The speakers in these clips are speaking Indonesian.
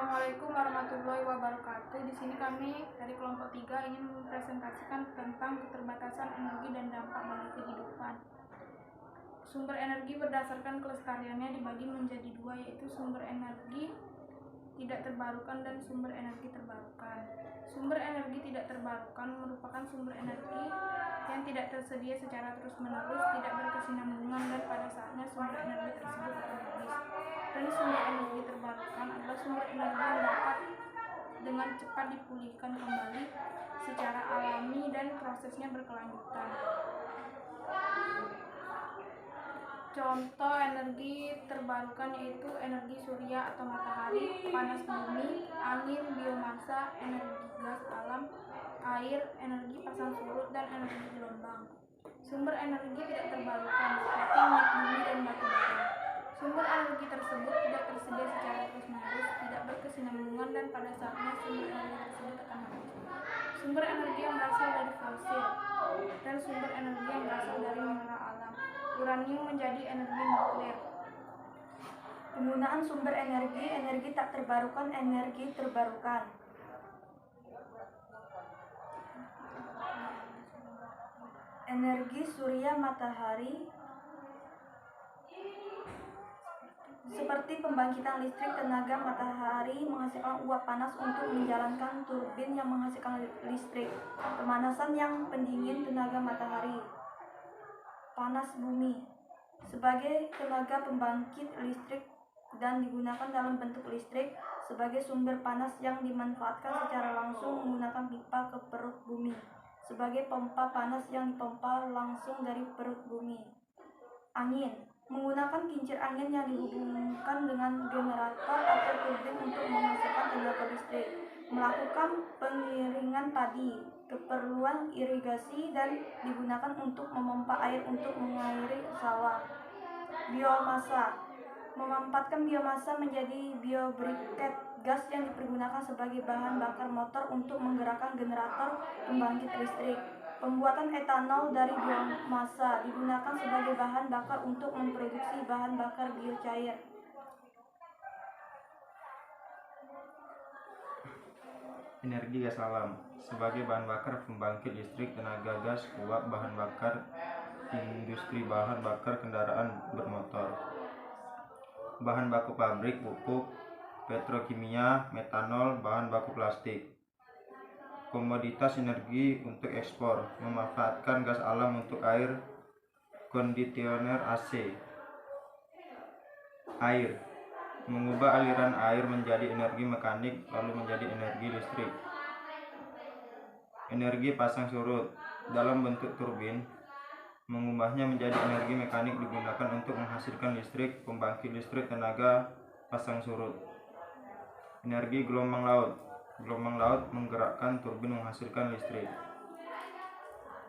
Assalamualaikum warahmatullahi wabarakatuh. Di sini kami dari kelompok 3 ingin mempresentasikan tentang keterbatasan energi dan dampak bagi kehidupan. Sumber energi berdasarkan kelestariannya dibagi menjadi dua, yaitu sumber energi tidak terbarukan dan sumber energi terbarukan. Sumber energi tidak terbarukan merupakan sumber energi yang tidak tersedia secara terus-menerus, tidak berkesinambungan, dan pada saatnya sumber energi tersebut akan habis. Dan sumber energi terbarukan adalah sumber energi yang dapat dengan cepat dipulihkan kembali secara alami dan prosesnya berkelanjutan. Contoh energi terbarukan yaitu energi surya atau matahari, panas bumi, angin, biomasa, energi gas alam, air, energi pasang surut, dan energi gelombang. Sumber energi tidak terbarukan seperti minyak bumi dan batu bara. Sumber energi tersebut tidak tersedia secara terus-menerus, tidak berkesinambungan, dan pada saatnya sumber energi tersebut akan habis. Sumber energi yang berasal dari fosil dan sumber energi yang berasal dari mineral alam. Uranium menjadi energi nuklir. Penggunaan sumber energi tak terbarukan, energi terbarukan. Energi surya matahari seperti pembangkitan listrik tenaga matahari menghasilkan uap panas untuk menjalankan turbin yang menghasilkan listrik. Pemanasan yang pendingin tenaga matahari. Panas bumi sebagai tenaga pembangkit listrik dan digunakan dalam bentuk listrik sebagai sumber panas yang dimanfaatkan secara langsung menggunakan pipa ke perut bumi sebagai pompa panas yang dipompa langsung dari perut bumi. Angin menggunakan kincir angin yang dihubungkan dengan generator atau turbin untuk menghasilkan tenaga listrik. Melakukan pengiringan padi, keperluan irigasi, dan digunakan untuk memompa air untuk mengairi sawah. Biomasa memanfaatkan biomasa menjadi biobriket, gas yang dipergunakan sebagai bahan bakar motor untuk menggerakkan generator pembangkit listrik. Pembuatan etanol dari biomasa digunakan sebagai bahan bakar untuk memproduksi bahan bakar biocair. Energi gas alam sebagai bahan bakar pembangkit listrik, tenaga gas, uap, bahan bakar industri, bahan bakar kendaraan bermotor, bahan baku pabrik, pupuk, petrokimia, metanol, bahan baku plastik. Komoditas energi untuk ekspor memanfaatkan gas alam untuk air kondisioner AC. Air mengubah aliran air menjadi energi mekanik lalu menjadi energi listrik. Energi pasang surut dalam bentuk turbin mengubahnya menjadi energi mekanik digunakan untuk menghasilkan listrik, pembangkit listrik tenaga pasang surut. Energi gelombang laut menggerakkan turbin menghasilkan listrik.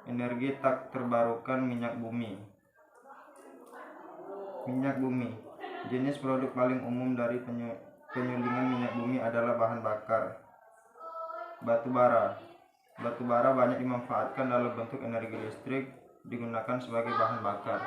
Energi tak terbarukan minyak bumi. Minyak bumi, jenis produk paling umum dari penyulingan minyak bumi adalah bahan bakar. Batu bara banyak dimanfaatkan dalam bentuk energi listrik, digunakan sebagai bahan bakar.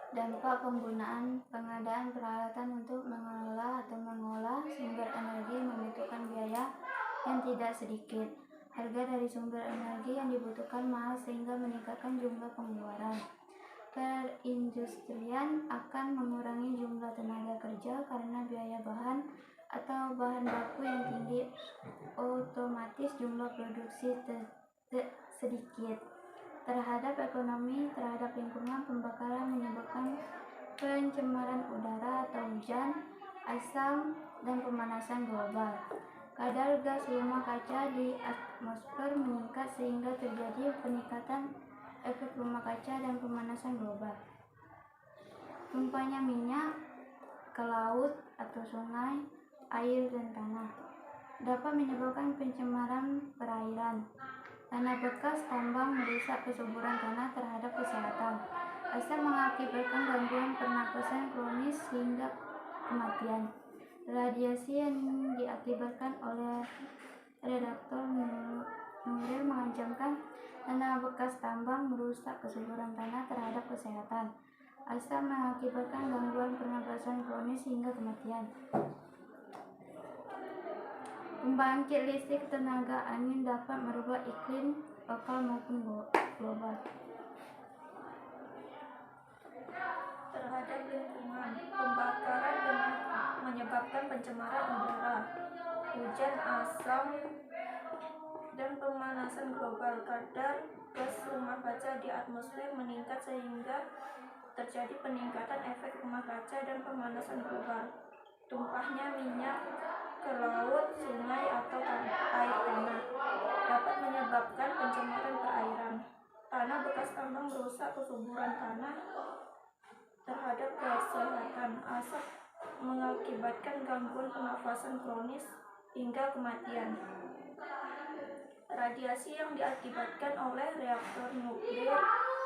Dampak penggunaan pengadaan peralatan untuk mengelola atau mengolah sumber energi membutuhkan biaya yang tidak sedikit. Harga dari sumber energi yang dibutuhkan mahal sehingga meningkatkan jumlah pengeluaran. Perindustrian akan mengurangi jumlah tenaga kerja karena biaya bahan atau bahan baku yang tinggi, otomatis jumlah produksi sedikit. Terhadap ekonomi, terhadap lingkungan, pembakaran menyebabkan pencemaran udara atau hujan, asam, dan pemanasan global. Kadar gas rumah kaca di atmosfer meningkat sehingga terjadi peningkatan efek rumah kaca dan pemanasan global. Tumpahnya minyak ke laut atau sungai, air, dan tanah dapat menyebabkan pencemaran perairan. Tanah bekas tambang merusak kesuburan tanah terhadap kesehatan. Asam mengakibatkan gangguan pernapasan kronis hingga kematian. Radiasi yang diakibatkan oleh redaktor Nuril mengancamkan tanah bekas tambang, merusak kesuburan tanah terhadap kesehatan. Asap mengakibatkan gangguan pernapasan kronis hingga kematian. Pembangkit listrik tenaga angin dapat merubah iklim lokal maupun global. Terhadap lingkungan, pembakaran menyebabkan pencemaran udara, hujan asam, dan pemanasan global. Kadar gas rumah kaca di atmosfer meningkat sehingga terjadi peningkatan efek rumah kaca dan pemanasan global. Tumpahnya minyak ke laut, sungai, atau air tanah dapat menyebabkan pencemaran perairan. Tanah bekas tambang merusak kesuburan tanah terhadap kesehatan. Asap mengakibatkan gangguan pernafasan kronis hingga kematian. Radiasi yang diakibatkan oleh reaktor nuklir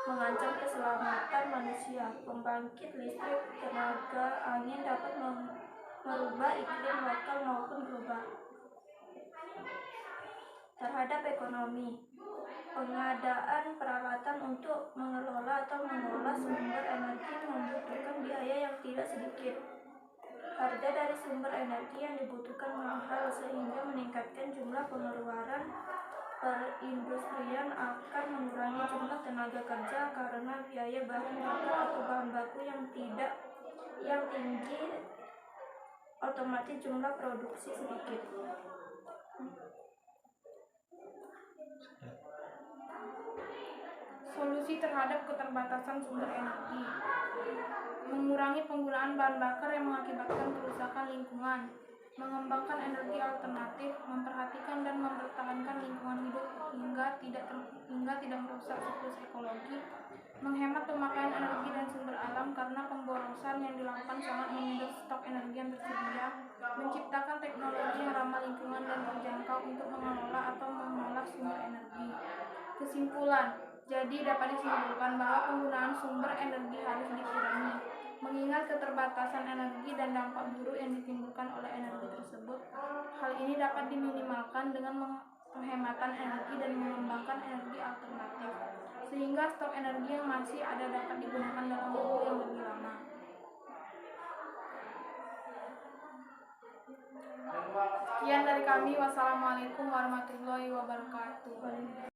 mengancam keselamatan manusia. Pembangkit listrik tenaga angin dapat merubah iklim lokal maupun global. Terhadap ekonomi, pengadaan peralatan untuk mengelola atau mengolah sumber energi membutuhkan biaya yang tidak sedikit. Harga dari sumber energi yang dibutuhkan mahal sehingga meningkatkan jumlah pengeluaran. Perindustrian akan mengurangi jumlah tenaga kerja karena biaya bahan bakar atau bahan baku yang tinggi, otomatis jumlah produksi sedikit. Solusi terhadap keterbatasan sumber energi: mengurangi penggunaan bahan bakar yang mengakibatkan kerusakan lingkungan, mengembangkan energi alternatif, memperhatikan dan mempertahankan lingkungan hidup hingga tidak merusak siklus ekologi, menghemat pemakaian energi dan sumber alam karena pemborosan yang dilakukan sangat menyedot stok energi yang tersedia, menciptakan teknologi yang ramah lingkungan dan terjangkau untuk mengelola atau mengolah sumber energi. Kesimpulan, jadi dapat disimpulkan bahwa penggunaan sumber energi harus dikurangi. Mengingat keterbatasan energi dan dampak buruk yang ditimbulkan oleh energi tersebut, hal ini dapat diminimalkan dengan penghematan energi dan mengembangkan energi alternatif, sehingga stok energi yang masih ada dapat digunakan dalam waktu yang lebih lama. Sekian dari kami. Wassalamualaikum warahmatullahi wabarakatuh.